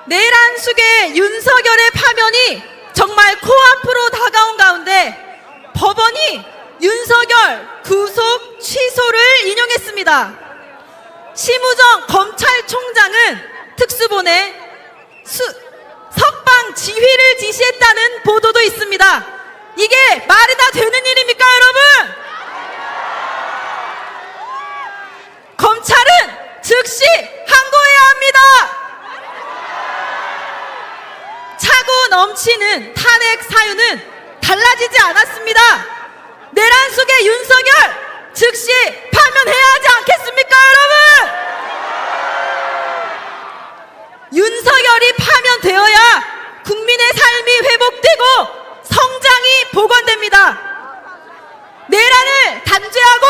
내란숙의 윤석열의 파면이 정말 코앞으로 다가온 가운데 법원이 윤석열 구속 취소를 인용했습니다. 심우정 검찰총장은 특수본에 석방 지휘를 지시했다는 보도도 있습니다. 이게 말이 다 되는 일입니까, 여러분? 검찰은 즉시 항고해야 합니다. 차고 넘치는 탄핵 사유는 달라지지 않았습니다. 내란 속의 윤석열 즉시 파면해야 하지 않겠습니까, 여러분? 윤석열이 파면되어야 국민의 삶이 회복되고 성장이 복원됩니다. 내란을 단죄하고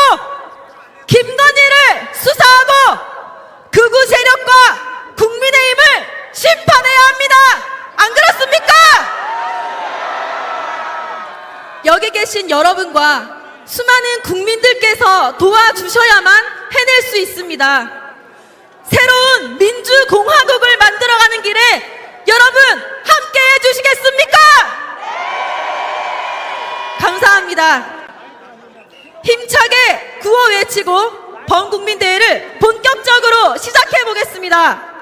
김건희를 수사하고 극우 세력과 국민의힘을 심판해야 합니다. 안 그렇습니까? 여기 계신 여러분과 수많은 국민들께서 도와주셔야만 해낼 수 있습니다. 새로운 민주공화국을 만들어가는 길에 여러분 함께 해주시겠습니까? 감사합니다. 힘차게 구호 외치고 범국민대회를 본격적으로 시작해보겠습니다.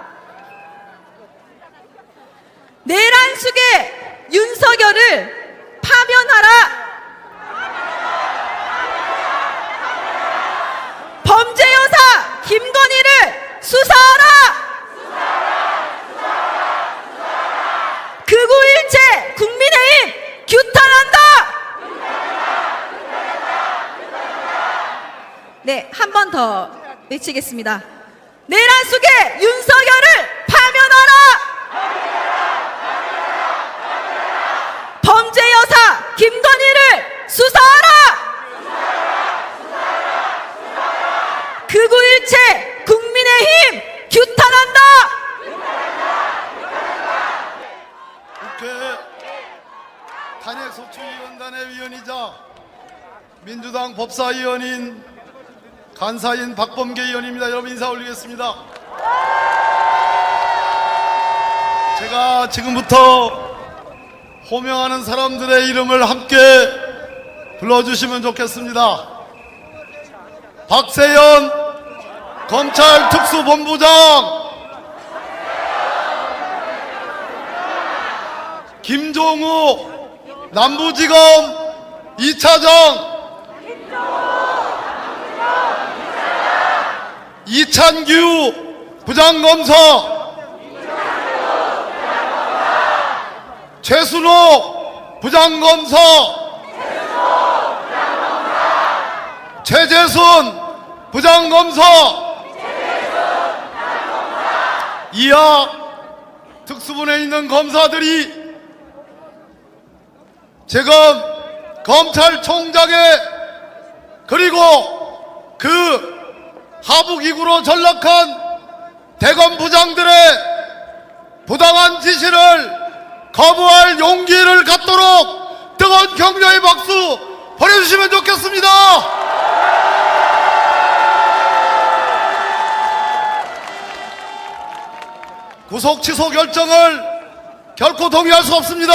내란숙의 윤석열을 파면하라. 범죄 여사 김건희를 수사하라. 극우일체 국민의힘 규탄한다. 네, 한 번 더 외치겠습니다. 내란 속의 윤석열을 파면하라. 범죄 여사 김건희를 수사하라. 극우일체 국민의힘 규탄한다. 국회 탄핵소추위원단의 위원이자 민주당 법사위원인 간사인 박범계 의원입니다. 여러분 인사 올리겠습니다. 제가 지금부터 호명하는 사람들의 이름을 함께 불러주시면 좋겠습니다. 박세현 검찰특수본부장, 김종우 남부지검 2차장, 이찬규 부장검사, 최순호 부장검사, 최재순 부장검사, 이하 특수본에 있는 검사들이 지금 검찰총장의 그리고 그 하부기구로 전락한 대검 부장들의 부당한 지시를 거부할 용기를 갖도록 뜨거운 격려의 박수 보내주시면 좋겠습니다. 구속 취소 결정을 결코 동의할 수 없습니다.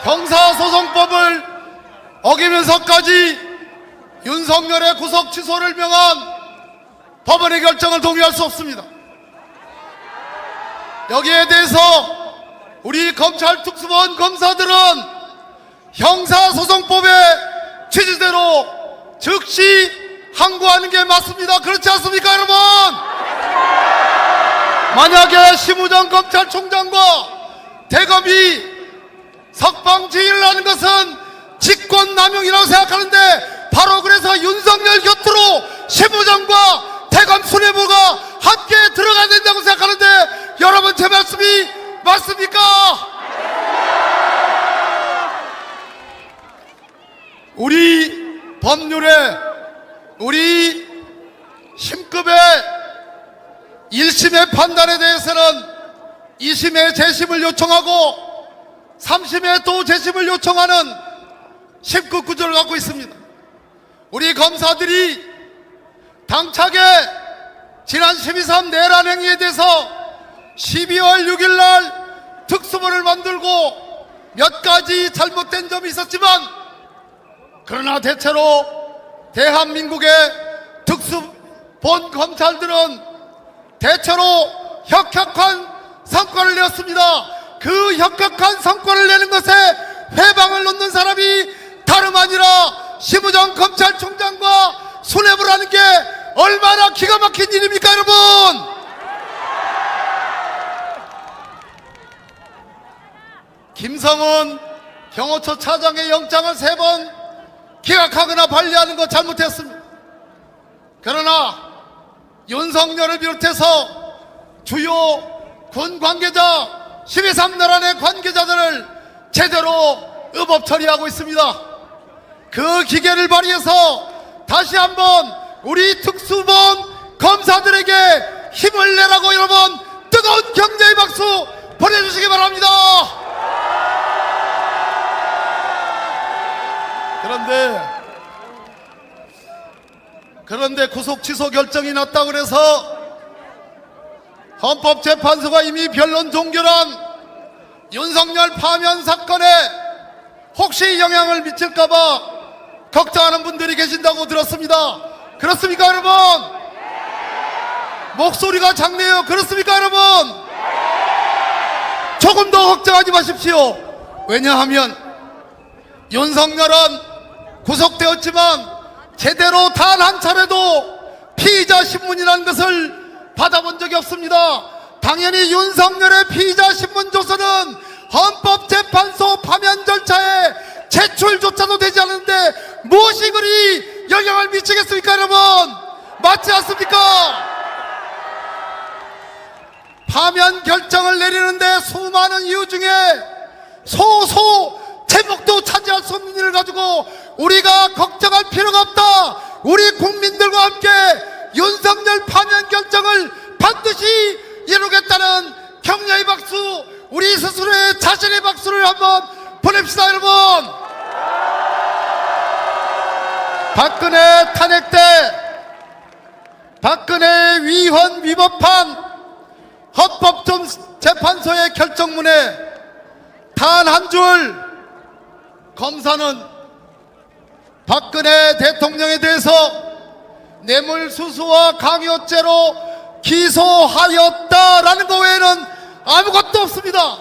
형사소송법을 어기면서까지 윤석열의 구속 취소를 명한 법원의 결정을 동의할 수 없습니다. 여기에 대해서 우리 검찰특수본 검사들은 형사소송법의 취지대로 즉시 항고하는 게 맞습니다. 그렇지 않습니까, 여러분? 만약에 심우정 검찰총장과 대검이 석방 지휘를 하는 것은 직권남용이라고 생각하는데, 바로 그래서 윤석열 곁으로 심우정과 대검 수뇌부가 함께 들어가야 된다고 생각하는데, 여러분 제 말씀이 맞습니까? 우리 법률에 우리 심급의 1심의 판단에 대해서는 2심의 재심을 요청하고 3심의 또 재심을 요청하는 심급 구조를 갖고 있습니다. 우리 검사들이 당차게 지난 12.3 내란 행위에 대해서 12월 6일 날 특수본을 만들고 몇 가지 잘못된 점이 있었지만, 그러나 대체로 대한민국의 특수본 검찰들은 대체로 혁혁한 성과를 내었습니다. 그 혁혁한 성과를 내는 것에 회방을 놓는 사람이 다름 아니라 심우정 검찰총장과 수뇌부를 하는 게 얼마나 기가 막힌 일입니까, 여러분? 김성은 경호처 차장의 영장을 3번 기각하거나 반려하는 거 잘못했습니다. 그러나 윤석열을 비롯해서 주요 군 관계자 12.3 나란의 관계자들을 제대로 의법 처리하고 있습니다. 그 기계를 발휘해서 다시 한번 우리 특수본 검사들에게 힘을 내라고 여러분 뜨거운 경제의 박수 보내주시기 바랍니다. 그런데 구속 취소 결정이 났다고 그래서 헌법재판소가 이미 변론 종결한 윤석열 파면 사건에 혹시 영향을 미칠까봐 걱정하는 분들이 계신다고 들었습니다. 그렇습니까, 여러분? 목소리가 작네요. 그렇습니까, 여러분? 조금 더 걱정하지 마십시오. 왜냐하면 윤석열은 구속되었지만 제대로 단 한 차례도 피의자 신문이라는 것을 받아본 적이 없습니다. 당연히 윤석열의 피의자 신문 조서는 헌법재판소 파면 절차에 제출조차도 되지 않는데 무엇이 그리 영향을 미치겠습니까, 여러분? 맞지 않습니까? 파면 결정을 내리는데 수많은 이유 중에 제목도 차지할 수 없는 일을 가지고 우리가 걱정할 필요가 없다. 우리 국민들과 함께 윤석열 파면 결정을 반드시 이루겠다는 격려의 박수, 우리 스스로의 자신의 박수를 한번 보냅시다, 여러분. 박근혜 탄핵 때 박근혜 위헌 위법한 헌법재판소의 결정문에 단 한 줄 검사는 박근혜 대통령에 대해서 뇌물수수와 강요죄로 기소하였다라는 것 외에는 아무것도 없습니다.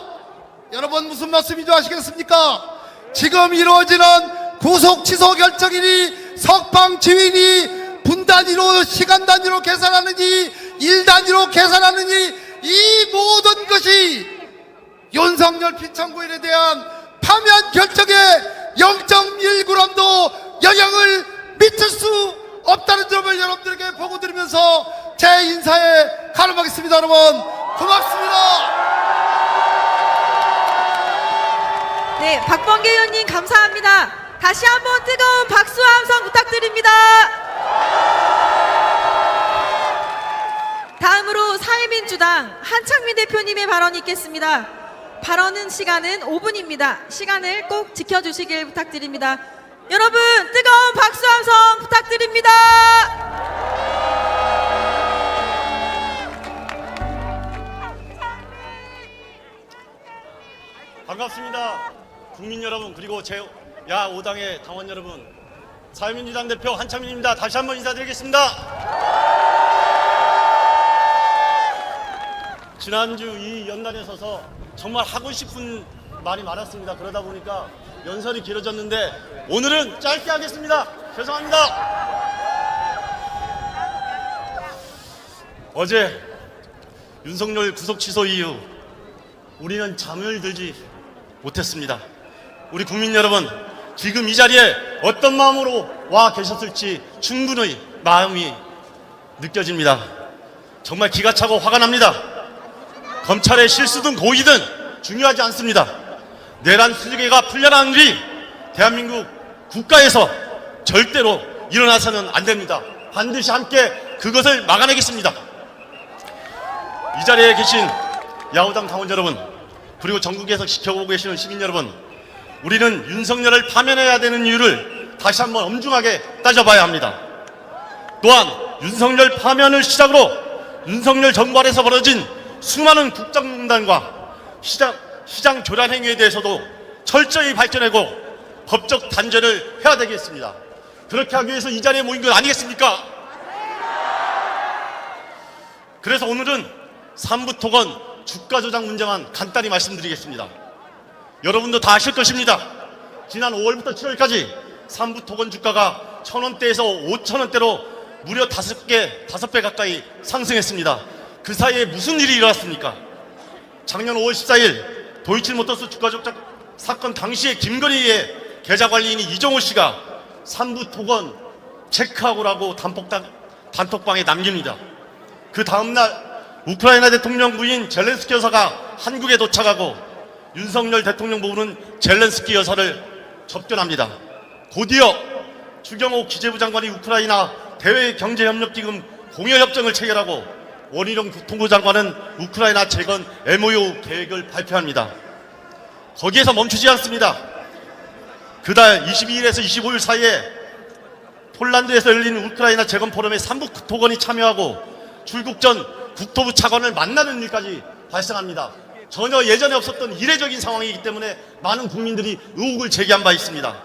여러분 무슨 말씀인지 아시겠습니까? 지금 이루어지는 구속 취소 결정이니 석방 지휘니 분 단위로 시간 단위로 계산하느니 일 단위로 계산하느니 이 모든 것이 윤석열 피청구인에 대한 파면 결정에 0.1g도 영향을 미칠 수 없다는 점을 여러분들에게 보고드리면서 제 인사에 가름하겠습니다. 여러분 고맙습니다. 네, 박범계 의원님 감사합니다. 다시 한번 뜨거운 박수와 함성 부탁드립니다. 다음으로 사회민주당 한창민 대표님의 발언이 있겠습니다. 발언은 시간은 5분입니다. 시간을 꼭 지켜주시길 부탁드립니다. 여러분 뜨거운 박수 함성 부탁드립니다. 반갑습니다. 국민 여러분, 그리고 제 야 5당의 당원 여러분, 사회민주당 대표 한창민입니다. 다시 한번 인사드리겠습니다. 지난주 이 연단에 서서 정말 하고 싶은 말이 많았습니다. 그러다 보니까 연설이 길어졌는데 오늘은 짧게 하겠습니다. 죄송합니다. 어제 윤석열 구속 취소 이후 우리는 잠을 들지 못했습니다. 우리 국민 여러분, 지금 이 자리에 어떤 마음으로 와 계셨을지 충분히 마음이 느껴집니다. 정말 기가 차고 화가 납니다. 검찰의 실수든 고의든 중요하지 않습니다. 내란 수재가 풀려나는 일이 대한민국 국가에서 절대로 일어나서는 안 됩니다. 반드시 함께 그것을 막아내겠습니다. 이 자리에 계신 야후당 당원 여러분, 그리고 전국에서 지켜보고 계시는 시민 여러분, 우리는 윤석열을 파면해야 되는 이유를 다시 한번 엄중하게 따져봐야 합니다. 또한 윤석열 파면을 시작으로 윤석열 정부 아래서 벌어진 수많은 국정농단과 시장 교란 행위에 대해서도 철저히 밝혀내고 법적 단죄를 해야 되겠습니다. 그렇게 하기 위해서 이 자리에 모인 것 아니겠습니까? 그래서 오늘은 삼부토건 주가 조작 문제만 간단히 말씀드리겠습니다. 여러분도 다 아실 것입니다. 지난 5월부터 7월까지 삼부토건 주가가 1,000원대에서 5,000원대로 무려 5배 가까이 상승했습니다. 그 사이에 무슨 일이 일어났습니까? 작년 5월 14일 도이치모터스 주가 조작 사건 당시에 김건희의 계좌관리인이 이정호 씨가 삼부토건 체크하고라고 단톡방에 남깁니다. 그 다음날 우크라이나 대통령 부인 젤렌스키 여사가 한국에 도착하고 윤석열 대통령 부부는 젤렌스키 여사를 접견합니다. 곧이어 추경호 기재부 장관이 우크라이나 대외경제협력기금 공여협정을 체결하고 원희룡 교통부 장관은 우크라이나 재건 MOU 계획을 발표합니다. 거기에서 멈추지 않습니다. 그달 22일에서 25일 사이에 폴란드에서 열린 우크라이나 재건 포럼에 삼부토건이 참여하고 출국 전 국토부 차관을 만나는 일까지 발생합니다. 전혀 예전에 없었던 이례적인 상황이기 때문에 많은 국민들이 의혹을 제기한 바 있습니다.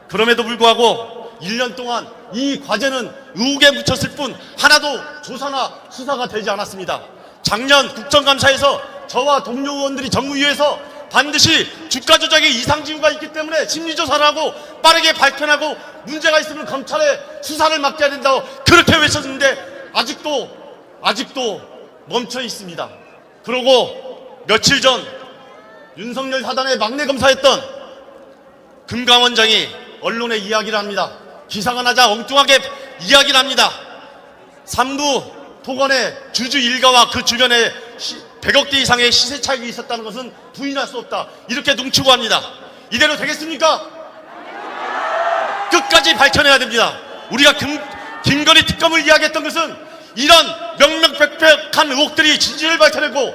그럼에도 불구하고 1년 동안 이 과제는 의혹에 묻혔을 뿐 하나도 조사나 수사가 되지 않았습니다. 작년 국정감사에서 저와 동료 의원들이 정무위에서 반드시 주가 조작에 이상징후가 있기 때문에 심리조사를 하고 빠르게 밝혀내고 문제가 있으면 검찰에 수사를 맡겨야 된다고 그렇게 외쳤는데 아직도 멈춰 있습니다. 그러고 며칠 전 윤석열 사단의 막내 검사였던 금감원장이 언론에 이야기를 합니다. 기사가 나자 엉뚱하게 이야기를 합니다. 삼부토건의 주주 일가와 그 주변에 100억대 이상의 시세 차익이 있었다는 것은 부인할 수 없다. 이렇게 농치고 합니다. 이대로 되겠습니까? 끝까지 밝혀내야 됩니다. 우리가 김건희 특검을 이야기했던 것은 이런 명명백백한 의혹들이 진실을 밝혀내고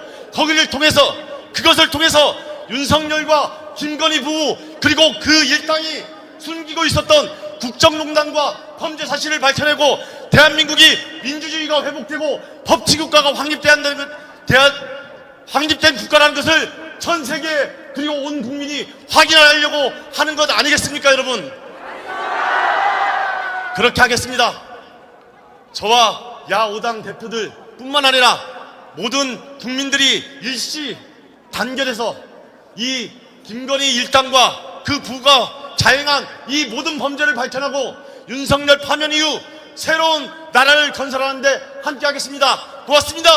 그것을 통해서 윤석열과 김건희 부부 그리고 그 일당이 숨기고 있었던 국정농단과 범죄 사실을 밝혀내고 대한민국이 민주주의가 회복되고 법치국가가 확립된 국가라는 것을 전 세계 그리고 온 국민이 확인하려고 하는 것 아니겠습니까, 여러분? 그렇게 하겠습니다. 저와 야5당 대표들 뿐만 아니라 모든 국민들이 일시 단결해서 이 김건희 일당과 그 부가 자행한 이 모든 범죄를 밝혀내고 윤석열 파면 이후 새로운 나라를 건설하는데 함께하겠습니다. 고맙습니다.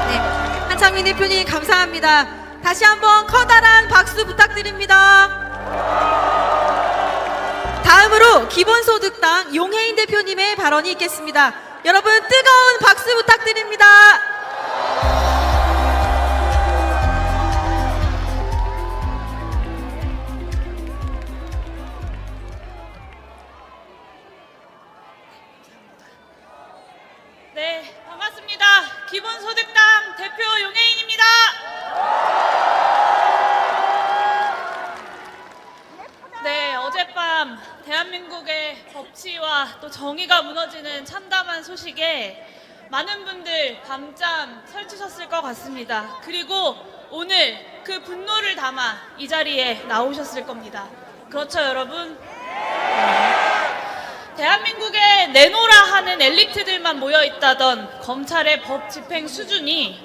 네, 한창민 대표님 감사합니다. 다시 한번 커다란 박수 부탁드립니다. 다음으로 기본소득당 용혜인 대표님의 발언이 있겠습니다. 여러분 뜨거운 박수 부탁드립니다. 네, 반갑습니다. 기본소득당 대표 용혜인입니다. 네, 어젯밤 대한민국의 법치와 또 정의가 무너지는 참담한 소식에 많은 분들 밤잠 설치셨을 것 같습니다. 그리고 오늘 그 분노를 담아 이 자리에 나오셨을 겁니다. 그렇죠, 여러분? 대한민국에 내노라 하는 엘리트들만 모여있다던 검찰의 법 집행 수준이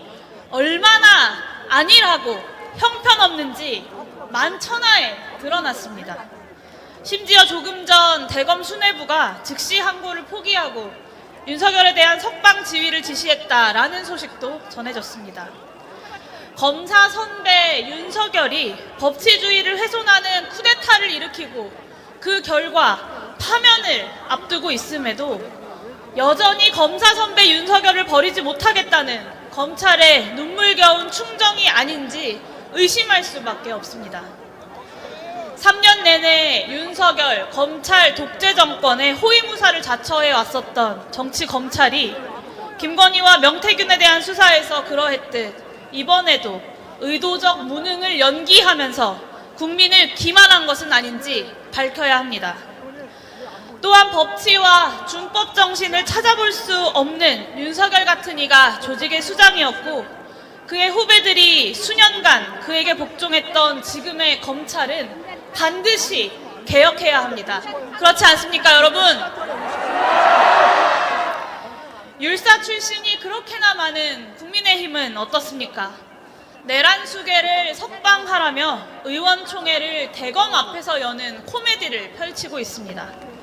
얼마나 안일하고 형편없는지 만천하에 드러났습니다. 심지어 조금 전 대검 수뇌부가 즉시 항고를 포기하고 윤석열에 대한 석방 지휘를 지시했다라는 소식도 전해졌습니다. 검사 선배 윤석열이 법치주의를 훼손하는 쿠데타를 일으키고 그 결과 파면을 앞두고 있음에도 여전히 검사 선배 윤석열을 버리지 못하겠다는 검찰의 눈물겨운 충정이 아닌지 의심할 수밖에 없습니다. 3년 내내 윤석열 검찰 독재 정권의 호위무사를 자처해 왔었던 정치 검찰이 김건희와 명태균에 대한 수사에서 그러했듯 이번에도 의도적 무능을 연기하면서 국민을 기만한 것은 아닌지 밝혀야 합니다. 또한 법치와 준법 정신을 찾아볼 수 없는 윤석열 같은 이가 조직의 수장이었고, 그의 후배들이 수년간 그에게 복종했던 지금의 검찰은 반드시 개혁해야 합니다. 그렇지 않습니까, 여러분? 율사 출신이 그렇게나 많은 국민의힘은 어떻습니까? 내란 수계를 석방하라며 의원총회를 대검 앞에서 여는 코미디를 펼치고 있습니다.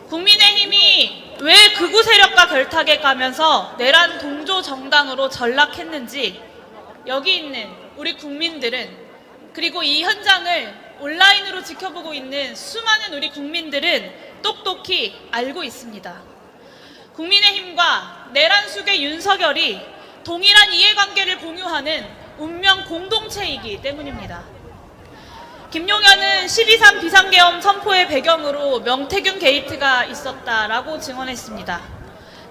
국민의힘이 왜 극우 세력과 결탁에 가면서 내란 동조 정당으로 전락했는지 여기 있는 우리 국민들은, 그리고 이 현장을 온라인으로 지켜보고 있는 수많은 우리 국민들은 똑똑히 알고 있습니다. 국민의힘과 내란 수계 윤석열이 동일한 이해관계를 공유하는 운명 공동체이기 때문입니다. 김용현은 12.3 비상계엄 선포의 배경으로 명태균 게이트가 있었다라고 증언했습니다.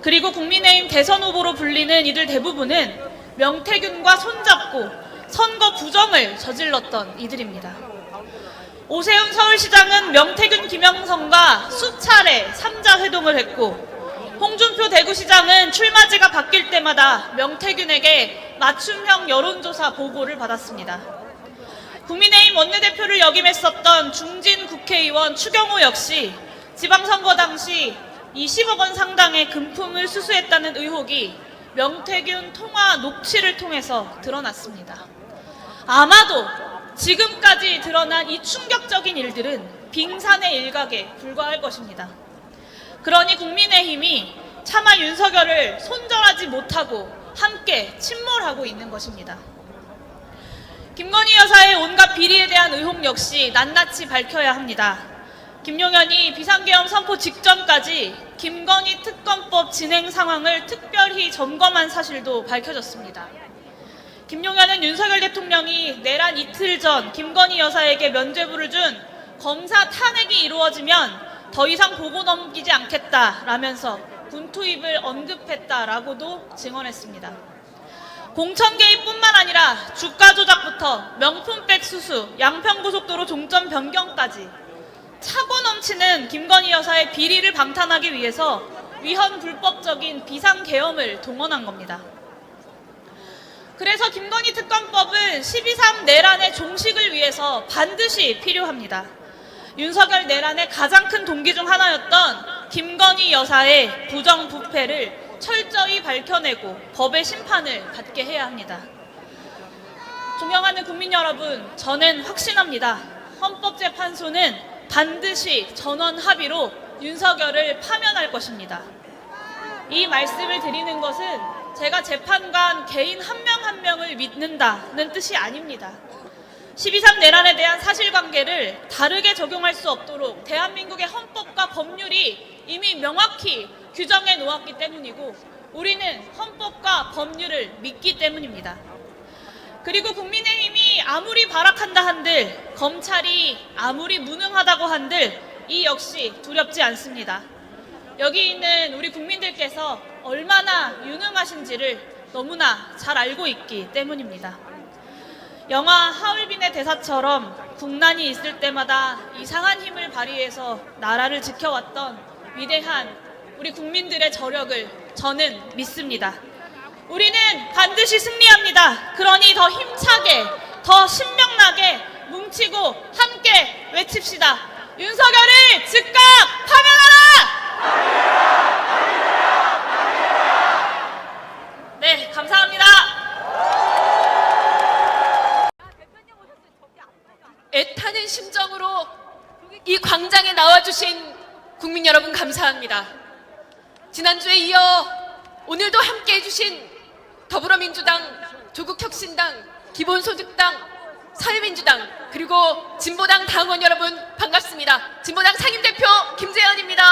그리고 국민의힘 대선 후보로 불리는 이들 대부분은 명태균과 손잡고 선거 부정을 저질렀던 이들입니다. 오세훈 서울시장은 명태균 김영선과 수차례 3자 회동을 했고, 홍준표 대구시장은 출마지가 바뀔 때마다 명태균에게 맞춤형 여론조사 보고를 받았습니다. 국민의힘 원내대표를 역임했었던 중진 국회의원 추경호 역시 지방선거 당시 20억 원 상당의 금품을 수수했다는 의혹이 명태균 통화 녹취를 통해서 드러났습니다. 아마도 지금까지 드러난 이 충격적인 일들은 빙산의 일각에 불과할 것입니다. 그러니 국민의힘이 차마 윤석열을 손절하지 못하고 함께 침몰하고 있는 것입니다. 김건희 여사의 온갖 비리에 대한 의혹 역시 낱낱이 밝혀야 합니다. 김용현이 비상계엄 선포 직전까지 김건희 특검법 진행 상황을 특별히 점검한 사실도 밝혀졌습니다. 김용현은 윤석열 대통령이 내란 이틀 전 김건희 여사에게 면죄부를 준 검사 탄핵이 이루어지면 더 이상 보고 넘기지 않겠다라면서 군 투입을 언급했다라고도 증언했습니다. 공천 개입뿐만 아니라 주가 조작부터 명품백 수수, 양평고속도로 종점 변경까지 차고 넘치는 김건희 여사의 비리를 방탄하기 위해서 위헌 불법적인 비상계엄을 동원한 겁니다. 그래서 김건희 특검법은 12.3 내란의 종식을 위해서 반드시 필요합니다. 윤석열 내란의 가장 큰 동기 중 하나였던 김건희 여사의 부정부패를 철저히 밝혀내고 법의 심판을 받게 해야 합니다. 존경하는 국민 여러분, 저는 확신합니다. 헌법재판소는 반드시 전원 합의로 윤석열을 파면할 것입니다. 이 말씀을 드리는 것은 제가 재판관 개인 한 명 한 명을 믿는다는 뜻이 아닙니다. 12.3 내란에 대한 사실관계를 다르게 적용할 수 없도록 대한민국의 헌법과 법률이 이미 명확히 규정해 놓았기 때문이고, 우리는 헌법과 법률을 믿기 때문입니다. 그리고 국민의힘이 아무리 발악한다 한들, 검찰이 아무리 무능하다고 한들 이 역시 두렵지 않습니다. 여기 있는 우리 국민들께서 얼마나 유능하신지를 너무나 잘 알고 있기 때문입니다. 영화 하얼빈의 대사처럼 국난이 있을 때마다 이상한 힘을 발휘해서 나라를 지켜왔던 위대한 우리 국민들의 저력을 저는 믿습니다. 우리는 반드시 승리합니다. 그러니 더 힘차게, 더 신명나게 뭉치고 함께 외칩시다. 윤석열을 즉각 파면하라! 네, 감사합니다. 애타는 심정으로 이 광장에 나와주신 국민 여러분 감사합니다. 지난주에 이어 오늘도 함께 해주신 더불어민주당, 조국혁신당, 기본소득당, 사회민주당, 그리고 진보당 당원 여러분 반갑습니다. 진보당 상임대표 김재현입니다.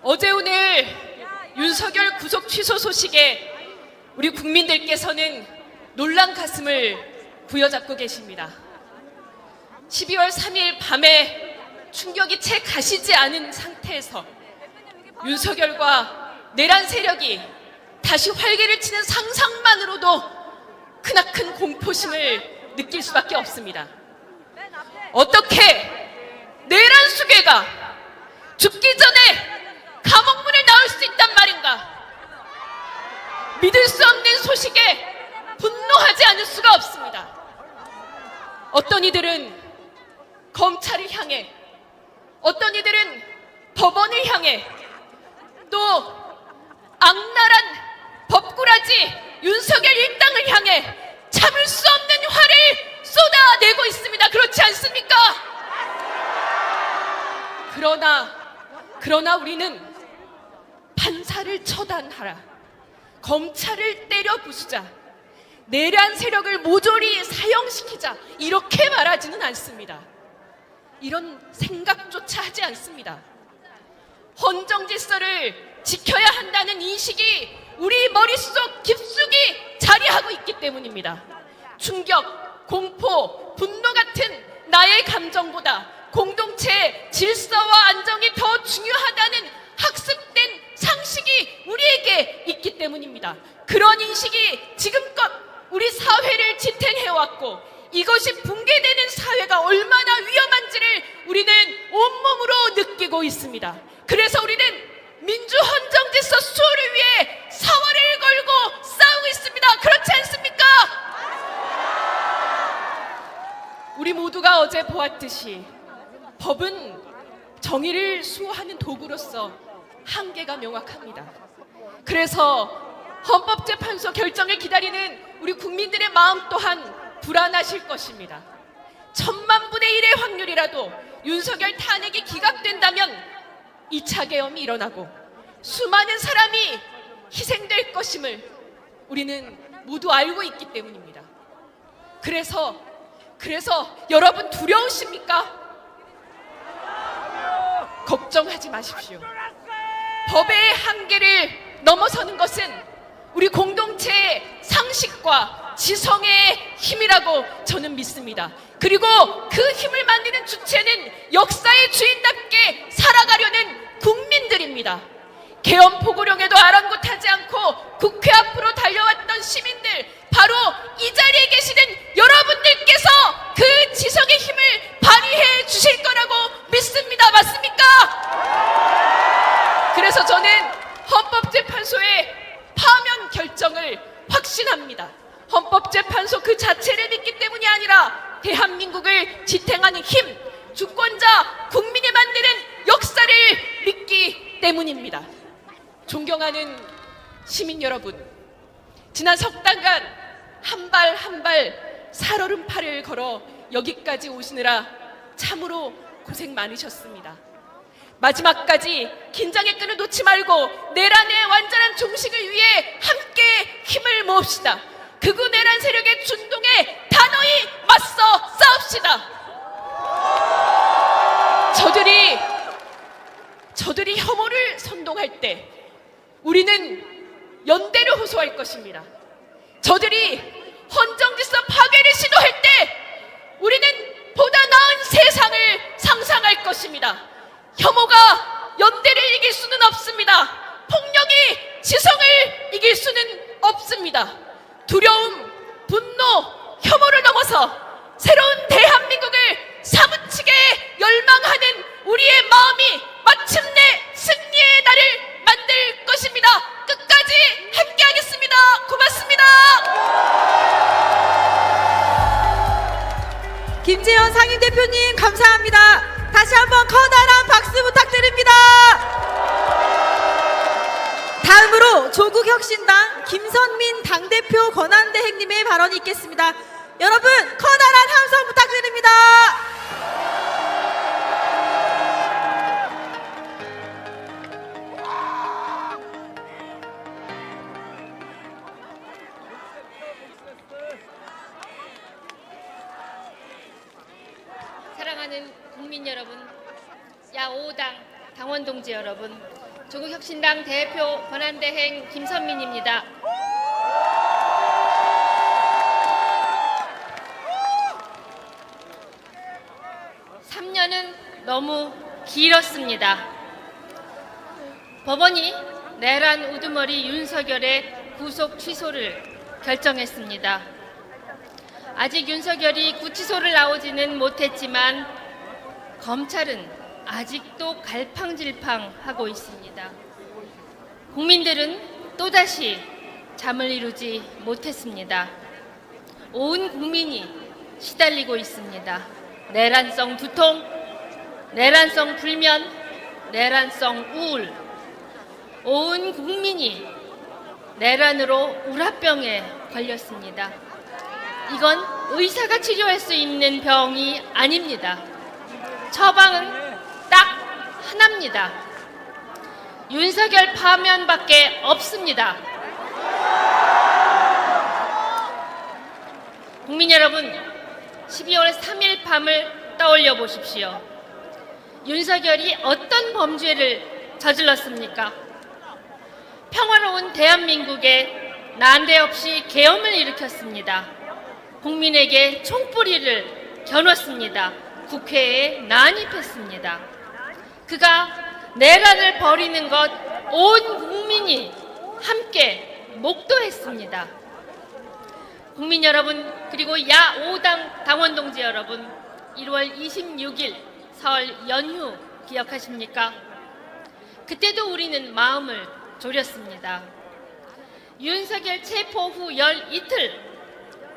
어제 오늘 윤석열 구속 취소 소식에 우리 국민들께서는 놀란 가슴을 부여잡고 계십니다. 12월 3일 밤에 충격이 채 가시지 않은 상태에서 윤석열과 내란 세력이 다시 활개를 치는 상상만으로도 크나큰 공포심을 느낄 수밖에 없습니다. 어떻게 내란 수괴가 죽기 전에 감옥문을 나올 수 있단 말인가? 믿을 수 없는 소식에 분노하지 않을 수가 없습니다. 어떤 이들은 검찰을 향해, 어떤 이들은 법원을 향해, 또 악랄한 법꾸라지 윤석열 일당을 향해 참을 수 없는 화를 쏟아내고 있습니다. 그렇지 않습니까? 그러나 우리는 판사를 처단하라, 검찰을 때려 부수자, 내란 세력을 모조리 사형시키자, 이렇게 말하지는 않습니다. 이런 생각조차 하지 않습니다. 헌정 질서를 지켜야 한다는 인식이 우리 머릿속 깊숙이 자리하고 있기 때문입니다. 충격, 공포, 분노 같은 나의 감정보다 공동체 질서와 안정이 더 중요하다는 학습된 상식이 우리에게 있기 때문입니다. 그런 인식이 지금껏 우리 사회를 지탱해왔고, 이것이 붕괴되는 사회가 얼마나 위험한지를 우리는 온몸으로 느끼고 있습니다. 그래서 우리는 민주헌정질서 수호를 위해 사활을 걸고 싸우고 있습니다. 그렇지 않습니까? 우리 모두가 어제 보았듯이 법은 정의를 수호하는 도구로서 한계가 명확합니다. 그래서 헌법재판소 결정을 기다리는 우리 국민들의 마음 또한 불안하실 것입니다. 1000만분의 1의 확률이라도 윤석열 탄핵이 기각된다면 2차 계엄이 일어나고 수많은 사람이 희생될 것임을 우리는 모두 알고 있기 때문입니다. 그래서 여러분 두려우십니까? 걱정하지 마십시오. 법의 한계를 넘어서는 것은 우리 공동체의 상식과 지성의 힘이라고 저는 믿습니다. 그리고 그 힘을 만드는 주체는 역사의 주인답게 살아가려는 국민들입니다. 계엄 포고령에도 아랑곳하지 않고 국회 앞으로 달려왔던 시민들, 바로 이 자리에 계시는 여러분들께서 그 지성의 힘을 발휘해 주실 거라고 믿습니다. 맞습니까? 그래서 저는 헌법재판소의 파면 결정을 확신합니다. 헌법재판소 그 자체를 믿기 때문이 아니라 대한민국을 지탱하는 힘, 주권자 국민이 만드는 역사를 믿기 때문입니다. 존경하는 시민 여러분, 지난 석 달간 한 발 한 발 살얼음팔을 걸어 여기까지 오시느라 참으로 고생 많으셨습니다. 마지막까지 긴장의 끈을 놓지 말고 내란의 완전한 종식을 위해 함께 힘을 모읍시다. 극우 내란 세력의 준동에 단호히 맞서 싸웁시다. 저들이 혐오를 선동할 때 우리는 연대를 호소할 것입니다. 저들이 헌정질서 파괴를 시도할 때 우리는 보다 나은 세상을 상상할 것입니다. 혐오가 연대를 이길 수는 없습니다. 폭력이 지성을 이길 수는 없습니다. 두려움, 분노, 혐오를 넘어서 새로운 대한민국을 사무치게 열망하는 우리의 마음이 마침내 승리의 날을 만들 것입니다. 끝까지 함께하겠습니다. 고맙습니다. 김재현 상임대표님 감사합니다. 다시 한번 커다란 박수 부탁드립니다. 다음으로 조국혁신당 김선민 당대표 권한대행님의 발언이 있겠습니다. 여러분 커다란 함성 부탁드립니다. 사랑하는 국민 여러분, 야5당 당원 동지 여러분, 조국혁신당 대표 권한대행 김선민입니다. (3년은) 너무 길었습니다. 법원이 내란 우두머리 윤석열의 구속 취소를 결정했습니다. 아직 윤석열이 구치소를 나오지는 못했지만 검찰은 아직도 갈팡질팡하고 있습니다. 국민들은 또다시 잠을 이루지 못했습니다. 온 국민이 시달리고 있습니다. 내란성 두통, 내란성 불면, 내란성 우울. 온 국민이 내란으로 우라병에 걸렸습니다. 이건 의사가 치료할 수 있는 병이 아닙니다. 처방은 딱 하나입니다. 윤석열 파면밖에 없습니다. 국민 여러분, 12월 3일 밤을 떠올려 보십시오. 윤석열이 어떤 범죄를 저질렀습니까? 평화로운 대한민국에 난데없이 계엄을 일으켰습니다. 국민에게 총뿌리를 겨눴습니다. 국회에 난입했습니다. 그가 내란을 벌이는 것 온 국민이 함께 목도했습니다. 국민 여러분, 그리고 야5당 당원 동지 여러분, 1월 26일 설 연휴 기억하십니까? 그때도 우리는 마음을 졸였습니다. 윤석열 체포 후 열 이틀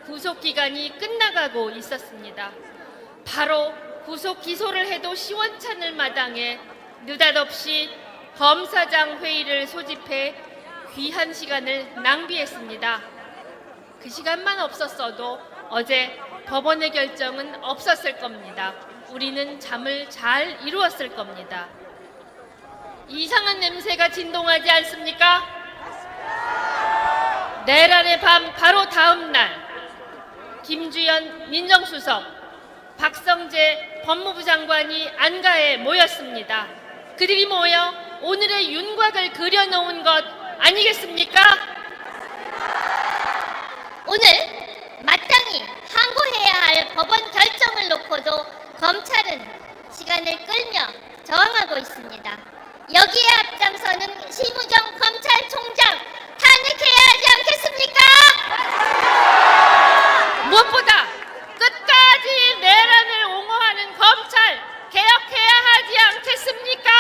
구속기간이 끝나가고 있었습니다. 바로 구속 기소를 해도 시원찮을 마당에 느닷없이 검사장 회의를 소집해 귀한 시간을 낭비했습니다. 그 시간만 없었어도 어제 법원의 결정은 없었을 겁니다. 우리는 잠을 잘 이루었을 겁니다. 이상한 냄새가 진동하지 않습니까? 내란의 밤 바로 다음 날 김주현 민정수석, 박성재 법무부 장관이 안가에 모였습니다. 그들이 모여 오늘의 윤곽을 그려놓은 것 아니겠습니까? 오늘 마땅히 항고해야 할 법원 결정을 놓고도 검찰은 시간을 끌며 저항하고 있습니다. 여기에 앞장서는 심우정 검찰총장 탄핵해야 하지 않겠습니까? 무엇보다 끝까지 내란을 옹호하는 검찰 개혁해야 하지 않겠습니까?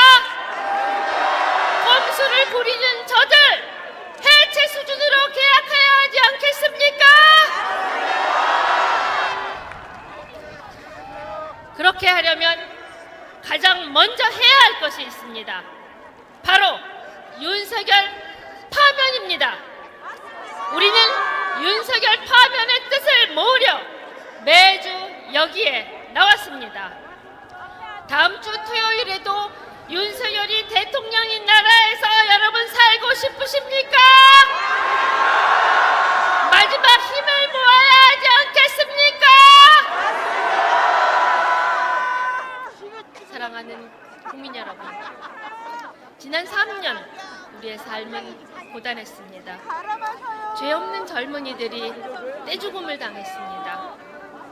꼼수를 부리는 저들 해체 수준으로 개혁해야 하지 않겠습니까? 그렇게 하려면 가장 먼저 해야 할 것이 있습니다. 바로 윤석열 파면입니다. 우리는 윤석열 파면의 뜻을 모으려 매주 여기에 나왔습니다. 다음 주 토요일에도 윤석열이 대통령인 나라에서 여러분 살고 싶으십니까? 마지막 힘을 모아야 하지 않겠습니까? 사랑하는 국민 여러분, 지난 3년 우리의 삶은 고단했습니다. 죄 없는 젊은이들이 떼죽음을 당했습니다.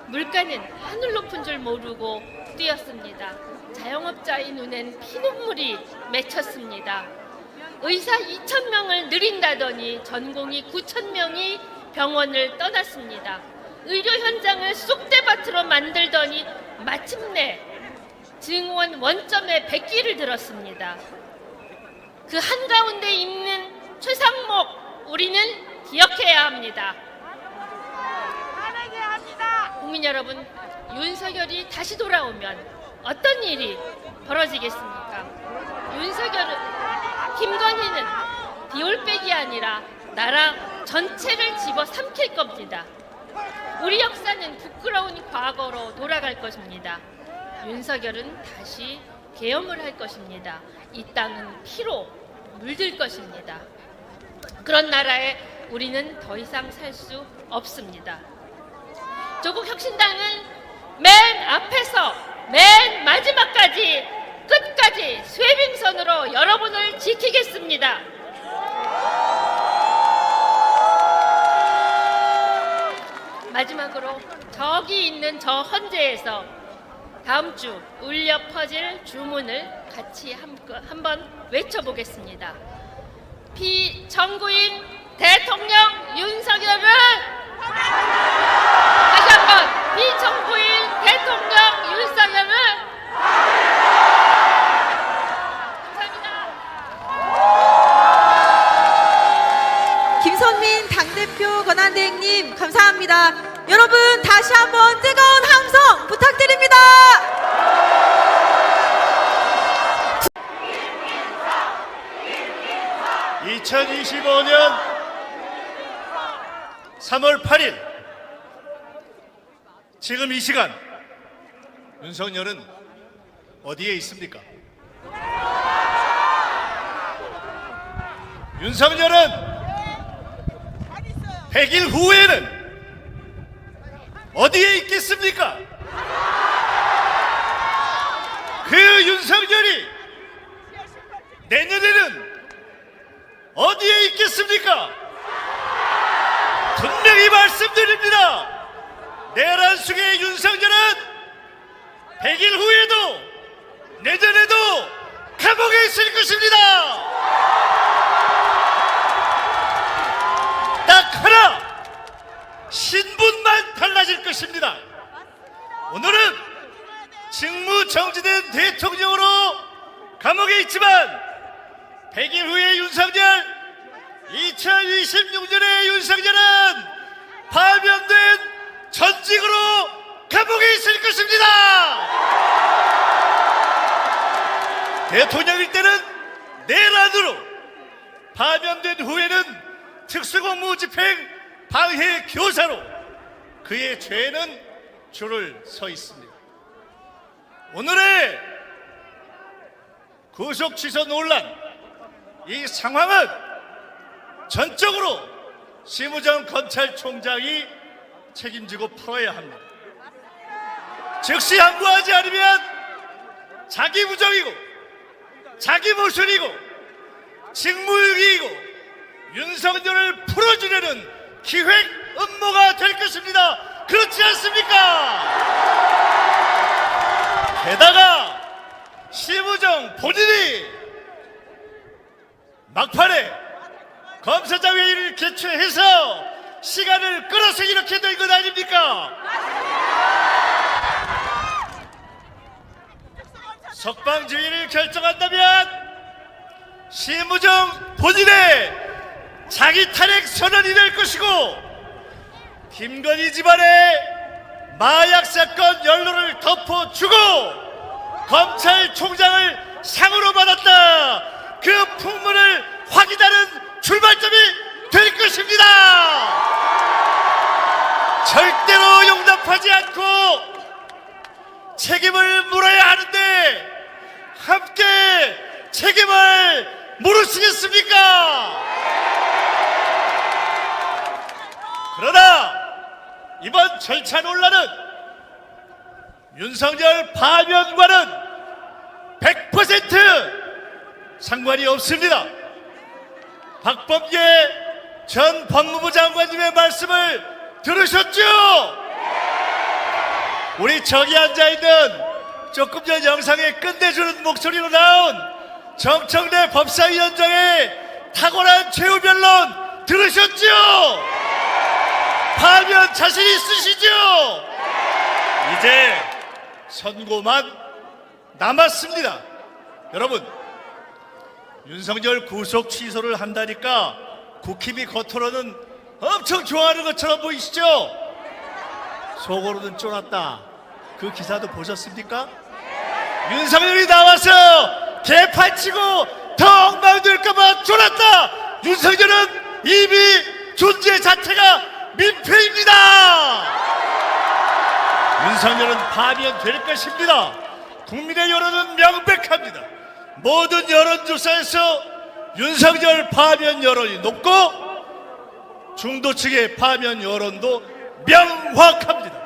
물가는 하늘 높은 줄 모르고 뛰었습니다. 자영업자의 눈엔 피눈물이 맺혔습니다. 의사 2,000명을 늘린다더니 전공의 9,000명이 병원을 떠났습니다. 의료 현장을 쑥대밭으로 만들더니 마침내 증원 원점에 백기를 들었습니다. 그 한가운데 있는 최상목, 우리는 기억해야 합니다. 국민 여러분, 윤석열이 다시 돌아오면 어떤 일이 벌어지겠습니까? 김건희는 비올백이 아니라 나라 전체를 집어삼킬 겁니다. 우리 역사는 부끄러운 과거로 돌아갈 것입니다. 윤석열은 다시 계엄을 할 것입니다. 이 땅은 피로 물들 것입니다. 그런 나라에 우리는 더 이상 살 수 없습니다. 조국혁신당은 맨 앞에서 맨 마지막까지 끝까지 쇄빙선으로 여러분을 지키겠습니다. 마지막으로 저기 있는 저 헌재에서 다음 주 울려 퍼질 주문을 같이 한번 외쳐보겠습니다. 피청구인 대통령 윤석열을 다시 한번 김선민 당대표 권한대행님 감사합니다. 여러분 다시 한번 뜨거운 함성 부탁드립니다. 2025년 3월 8일 지금 이 시간 윤석열은 어디에 있습니까? 윤석열은 100일 후에는 어디에 있겠습니까? 그 윤석열이 내년에는 어디에 있겠습니까? 분명히 말씀드립니다. 내란 속의 윤석열은 100일 후에도 내년에도 감옥에 있을 것입니다. 딱 하나 신분만 달라질 것입니다. 오늘은 직무정지된 대통령으로 감옥에 있지만 100일 후의 윤석열, 2026년의 윤석열은 파면된 전직으로 감옥에 있을 것입니다. 대통령일 때는 내란으로, 파면된 후에는 특수공무집행 방해 교사로 그의 죄는 줄을 서 있습니다. 오늘의 구속 취소 논란, 이 상황은 전적으로 심우정 검찰총장이 책임지고 풀어야 합니다. 즉시 항고하지 않으면 자기 부정이고 자기 모순이고 직무유기이고 윤석열을 풀어주려는 기획 음모가 될 것입니다. 그렇지 않습니까? 게다가 심우정 본인이 막판에 검사장 회의를 개최해서 시간을 끌어서 이렇게 된 것 아닙니까? 석방지휘를 결정한다면 심우정 본인의 자기 탄핵 선언이 될 것이고, 김건희 집안의 마약 사건 연루를 덮어주고 검찰총장을 상으로 받았다, 그 풍문을 확인하는 출발점이 될 것입니다. 절대로 용납하지 않고 책임을 물어야 하는데 함께 책임을 물으시겠습니까? 그러나 이번 절차 논란은 윤석열 파면과는 100% 상관이 없습니다. 박범계 전 법무부 장관님의 말씀을 들으셨죠? 우리 저기 앉아있는 조금 전 영상에 끝내주는 목소리로 나온 정청래 법사위원장의 탁월한 최후 변론 들으셨죠? 파면 자신 있으시죠? 이제 선고만 남았습니다. 여러분, 윤석열 구속 취소를 한다니까 국힘이 겉으로는 엄청 좋아하는 것처럼 보이시죠? 속으로는 쫄았다. 그 기사도 보셨습니까? 윤석열이 나와서 개판치고 더 엉망될까봐 쫄았다. 윤석열은 이미 존재 자체가 민폐입니다. 윤석열은 파면될 것입니다. 국민의 여론은 명백합니다. 모든 여론조사에서 윤석열 파면 여론이 높고 중도 측의 파면 여론도 명확합니다.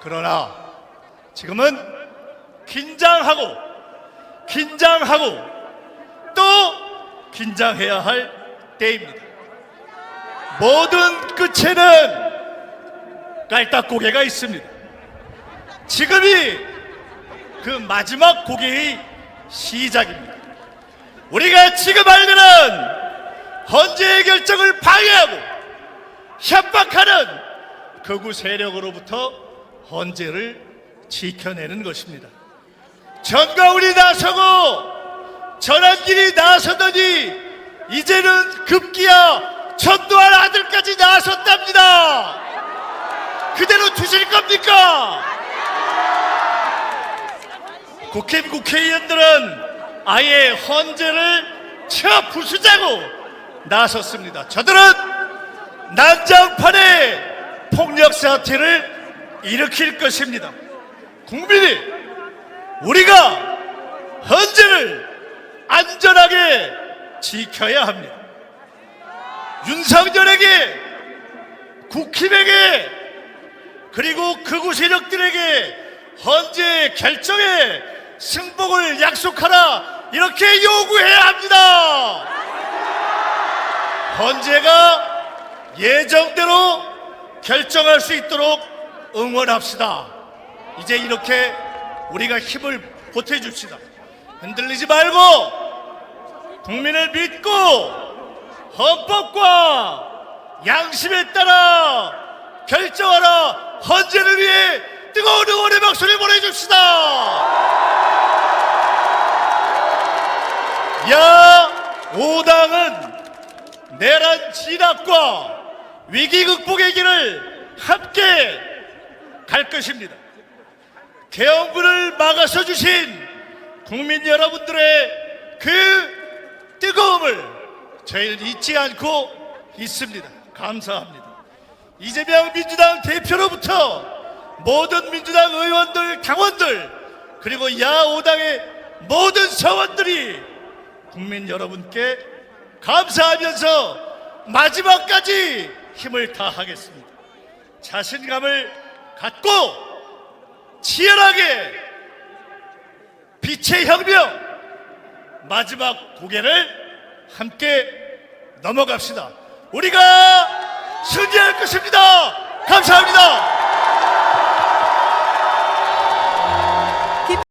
그러나 지금은 긴장하고 또 긴장해야 할 때입니다. 모든 끝에는 깔딱고개가 있습니다. 지금이 그 마지막 고개의 시작입니다. 우리가 지금 알면은 헌재의 결정을 방해하고 협박하는 극우 세력으로부터 헌재를 지켜내는 것입니다. 전가울이 나서고 전한길이 나서더니 이제는 급기야 전두환 아들까지 나섰답니다. 그대로 두실 겁니까? 국회의원들은 아예 헌재를 쳐 부수자고 나섰습니다. 저들은 난장판에 폭력 사태를 일으킬 것입니다. 국민이 우리가 헌재를 안전하게 지켜야 합니다. 윤석열에게, 국힘에게, 그리고 극우 세력들에게 헌재 결정에 승복을 약속하라, 이렇게 요구해야 합니다. 헌재가 예정대로 결정할 수 있도록 응원합시다. 이제 이렇게 우리가 힘을 보태줍시다. 흔들리지 말고 국민을 믿고 헌법과 양심에 따라 결정하라. 헌재를 위해 뜨거운 응원의 박수를 보내줍시다. 야5당은 내란 진압과 위기 극복의 길을 함께 갈 것입니다. 개헌군을 막아서 주신 국민 여러분들의 그 뜨거움을 저희는 잊지 않고 있습니다. 감사합니다. 이재명 민주당 대표로부터 모든 민주당 의원들, 당원들, 그리고 야5당의 모든 서원들이 국민 여러분께 감사하면서 마지막까지 힘을 다하겠습니다. 자신감을 갖고 치열하게 빛의 혁명 마지막 고개를 함께 넘어갑시다. 우리가 승리할 것입니다. 감사합니다.